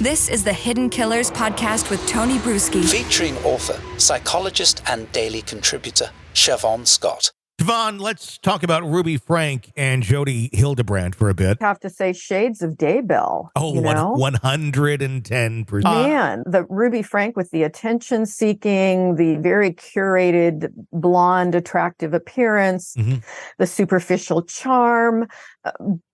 This is the Hidden Killers podcast with Tony Brueski. Featuring author, psychologist, and daily contributor, Shavaun Scott. Shavaun, let's talk about Ruby Frank and Jodie Hildebrandt for a bit. I have to say shades of Daybell. Oh, you know? 110%. Man, the Ruby Frank with the attention-seeking, the very curated, blonde, attractive appearance, the superficial charm,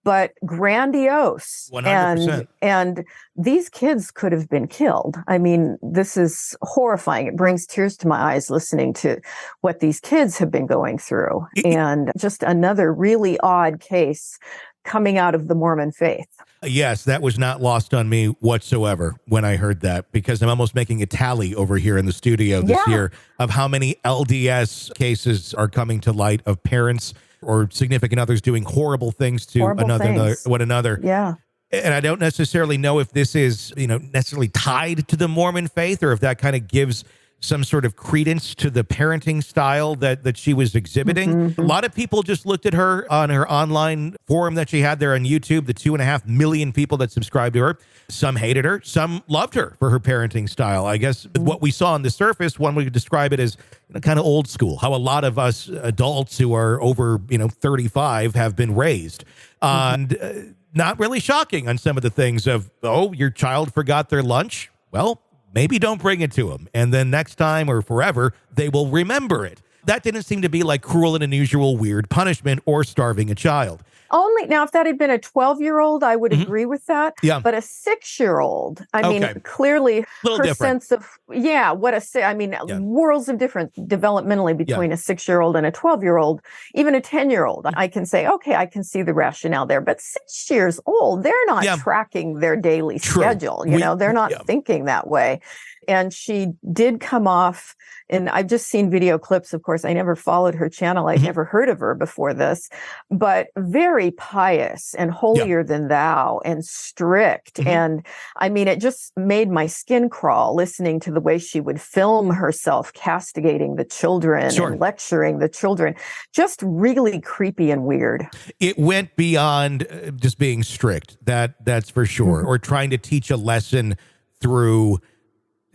but grandiose. 100%. And these kids could have been killed. I mean, this is horrifying. It brings tears to my eyes listening to what these kids have been going through. And just another really odd case coming out of the Mormon faith. Yes, that was not lost on me whatsoever when I heard that, because I'm almost making a tally over here in the studio this year of how many LDS cases are coming to light of parents or significant others doing horrible things to one another. Yeah. And I don't necessarily know if this is, necessarily tied to the Mormon faith, or if that kind of gives some sort of credence to the parenting style that she was exhibiting. A lot of people just looked at her on her online forum that she had there on YouTube, the 2.5 million people that subscribed to her. Some hated her, some loved her for her parenting style. I guess what we saw on the surface, one would describe it as kind of old school, how a lot of us adults who are over, 35 have been raised. And not really shocking on some of the things of, your child forgot their lunch? Well, maybe don't bring it to them. And then next time or forever, they will remember it. That didn't seem to be like cruel and unusual weird punishment or starving a child. Only now, if that had been a 12-year-old, I would agree with that. Yeah. But a 6-year-old, I mean, clearly her different. sense of, worlds of difference developmentally between a 6-year-old and a 12-year-old, even a 10-year-old. I can say, okay, I can see the rationale there. But 6 years old, they're not tracking their daily schedule. They're not thinking that way. And she did come off, and I've just seen video clips. Of course, I never followed her channel. I'd never heard of her before this, but very pious and holier than thou and strict. And I mean, it just made my skin crawl listening to the way she would film herself castigating the children and lecturing the children. Just really creepy and weird. It went beyond just being strict. That's for sure. Or trying to teach a lesson through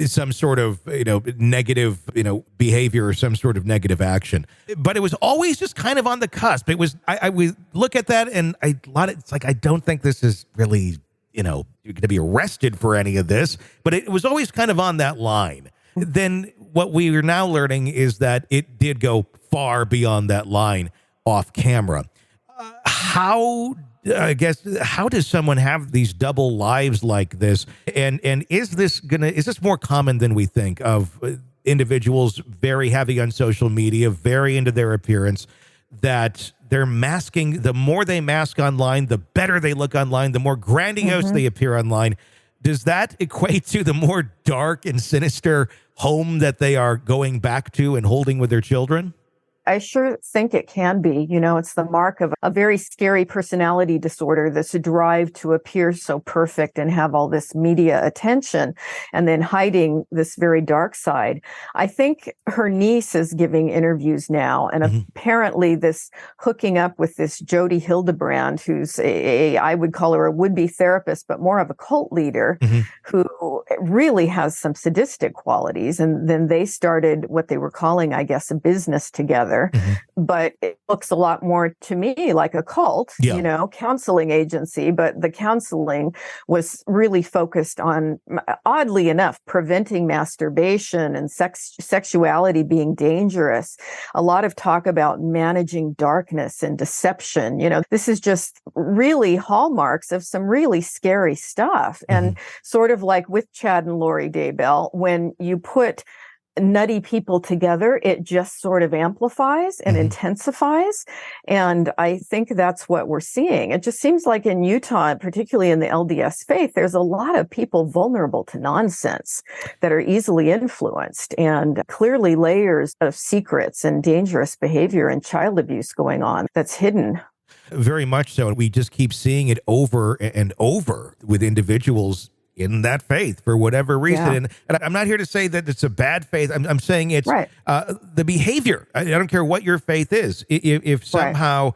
some sort of, negative, behavior or some sort of negative action. But it was always just kind of on the cusp. It was, I would look at that and it's like, I don't think this is really, you're going to be arrested for any of this, but it was always kind of on that line. Then what we are now learning is that it did go far beyond that line off camera. How does someone have these double lives like this? And is this more common than we think, of individuals very heavy on social media, very into their appearance, that they're masking? The more they mask online, the better they look online, the more grandiose they appear online. Does that equate to the more dark and sinister home that they are going back to and holding with their children? I sure think it can be. It's the mark of a very scary personality disorder, this drive to appear so perfect and have all this media attention, and then hiding this very dark side. I think her niece is giving interviews now, and apparently this hooking up with this Jodie Hildebrandt, who's I would call her a would-be therapist, but more of a cult leader, who really has some sadistic qualities. And then they started what they were calling, I guess, a business together. But it looks a lot more to me like a cult, counseling agency. But the counseling was really focused on, oddly enough, preventing masturbation and sexuality being dangerous. A lot of talk about managing darkness and deception. This is just really hallmarks of some really scary stuff. And sort of like with Chad and Lori Daybell, when you put nutty people together, it just sort of amplifies and intensifies. And I think that's what we're seeing. It just seems like in Utah, particularly in the LDS faith, there's a lot of people vulnerable to nonsense that are easily influenced, and clearly layers of secrets and dangerous behavior and child abuse going on that's hidden. Very much so. And we just keep seeing it over and over with individuals in that faith for whatever reason. And I'm not here to say that it's a bad faith. I'm saying it's the behavior. I don't care what your faith is. If somehow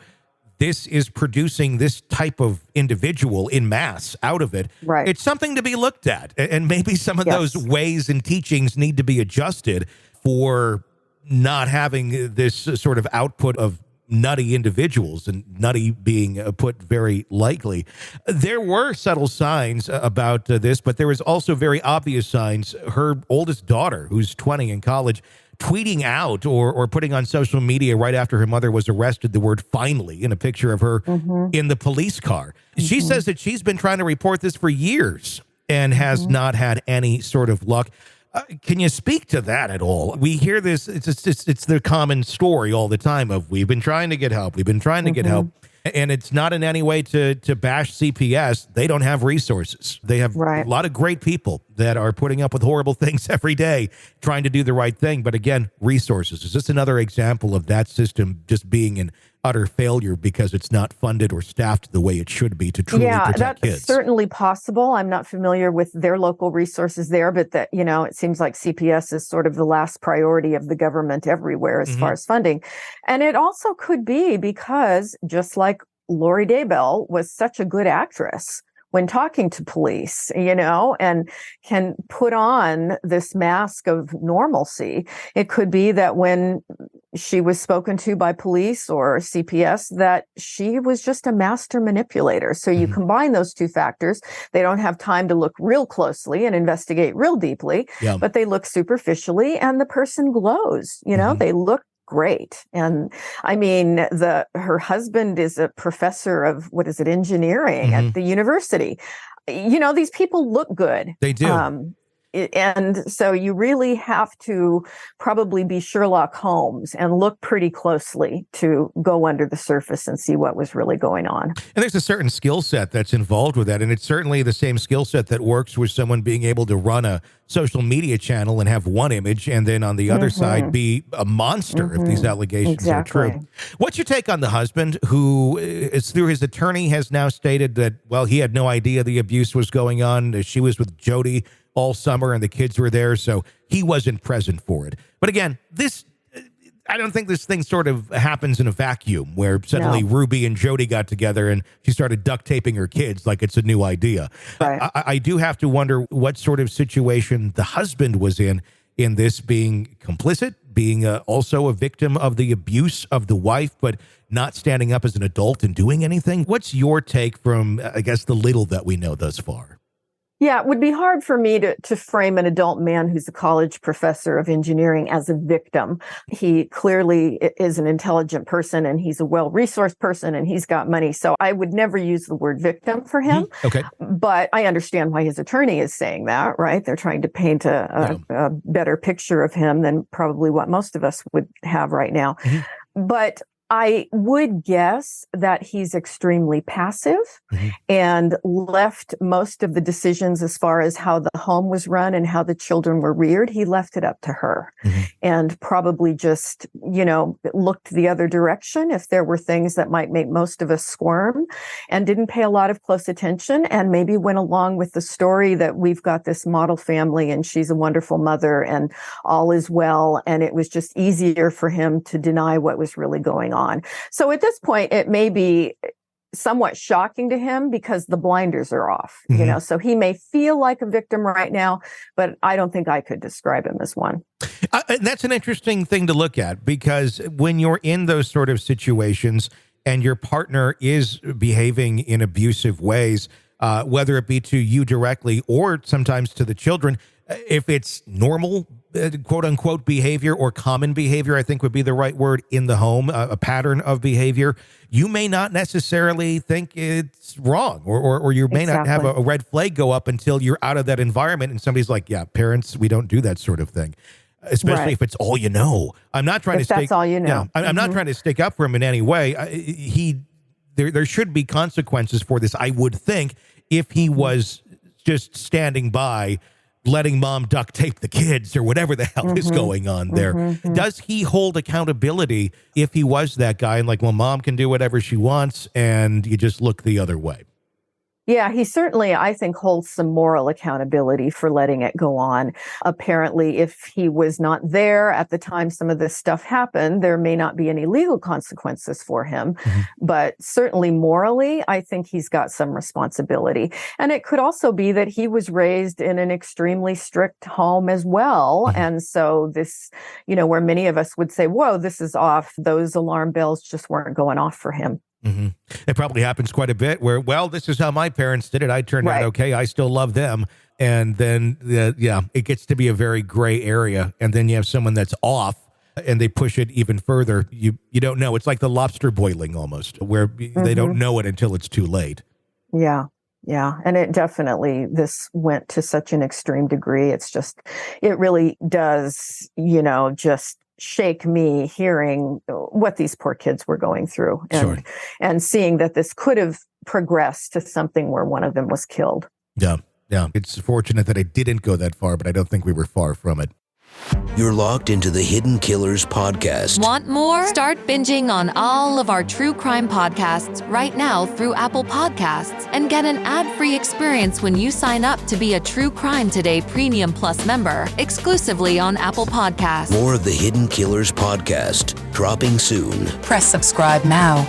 this is producing this type of individual in mass out of it. Right. It's something to be looked at. And maybe some of those ways and teachings need to be adjusted for not having this sort of output of nutty individuals, and nutty being put very lightly. There were subtle signs about this, but there was also very obvious signs. Her oldest daughter, who's 20 in college, tweeting out or putting on social media right after her mother was arrested the word "finally" in a picture of her in the police car. She says that she's been trying to report this for years and has not had any sort of luck. Can you speak to that at all? We hear this, it's the common story all the time of we've been trying to get help. We've been trying to get help. And it's not in any way to bash CPS. They don't have resources. They have a lot of great people that are putting up with horrible things every day, trying to do the right thing. But again, resources. Is this another example of that system just being an utter failure because it's not funded or staffed the way it should be to truly protect kids? That's certainly possible. I'm not familiar with their local resources there, but that, it seems like CPS is sort of the last priority of the government everywhere as far as funding. And it also could be because just like Lori Daybell was such a good actress when talking to police, and can put on this mask of normalcy. It could be that when she was spoken to by police or CPS, that she was just a master manipulator. So you combine those two factors. They don't have time to look real closely and investigate real deeply, but they look superficially and the person glows, they look great. And I mean, her husband is a professor of engineering at the university. These people look good. They do. And so you really have to probably be Sherlock Holmes and look pretty closely to go under the surface and see what was really going on. And there's a certain skill set that's involved with that. And it's certainly the same skill set that works with someone being able to run a social media channel and have one image and then on the other side be a monster if these allegations are true. What's your take on the husband who is through his attorney has now stated that, well, he had no idea the abuse was going on. She was with Jodie all summer and the kids were there, so he wasn't present for it. But again, I don't think this thing sort of happens in a vacuum where suddenly Ruby and Jodie got together and she started duct taping her kids like it's a new idea. Right. I do have to wonder what sort of situation the husband was in this, being complicit, being also a victim of the abuse of the wife, but not standing up as an adult and doing anything. What's your take from, I guess, the little that we know thus far? Yeah, it would be hard for me to frame an adult man who's a college professor of engineering as a victim. He clearly is an intelligent person and he's a well-resourced person and he's got money. So I would never use the word victim for him. Okay. But I understand why his attorney is saying that, right? They're trying to paint a better picture of him than probably what most of us would have right now. But I would guess that he's extremely passive and left most of the decisions as far as how the home was run and how the children were reared. He left it up to her and probably just, looked the other direction if there were things that might make most of us squirm, and didn't pay a lot of close attention, and maybe went along with the story that we've got this model family and she's a wonderful mother and all is well. And it was just easier for him to deny what was really going on. So at this point, it may be somewhat shocking to him because the blinders are off, so he may feel like a victim right now, but I don't think I could describe him as one. That's an interesting thing to look at, because when you're in those sort of situations and your partner is behaving in abusive ways, whether it be to you directly or sometimes to the children, if it's normal, quote unquote, behavior or common behavior, I think would be the right word, in the home, a pattern of behavior, you may not necessarily think it's wrong, or you may not have a red flag go up until you're out of that environment and somebody's like, yeah, parents, we don't do that sort of thing. Especially if it's all you know. I'm not trying to stick. That's all you know. Yeah, I'm not trying to stick up for him in any way. There should be consequences for this, I would think, if he was just standing by, letting mom duct tape the kids or whatever the hell is going on there. Does he hold accountability if he was that guy and like, well, mom can do whatever she wants and you just look the other way? Yeah, he certainly, I think, holds some moral accountability for letting it go on. Apparently, if he was not there at the time some of this stuff happened, there may not be any legal consequences for him. But certainly morally, I think he's got some responsibility. And it could also be that he was raised in an extremely strict home as well. And so this, where many of us would say, whoa, this is off, those alarm bells just weren't going off for him. It probably happens quite a bit where, well, this is how my parents did it. I turned out okay. I still love them. And then, it gets to be a very gray area. And then you have someone that's off and they push it even further. You don't know. It's like the lobster boiling almost, where they don't know it until it's too late. Yeah. Yeah. And it definitely, this went to such an extreme degree. It's just, it really does, just shake me hearing what these poor kids were going through and seeing that this could have progressed to something where one of them was killed. Yeah. It's fortunate that it didn't go that far, but I don't think we were far from it. You're locked into the Hidden Killers podcast. Want more? Start binging on all of our true crime podcasts right now through Apple Podcasts and get an ad-free experience when you sign up to be a True Crime Today Premium Plus member exclusively on Apple Podcasts. More of the Hidden Killers podcast dropping soon. Press subscribe now.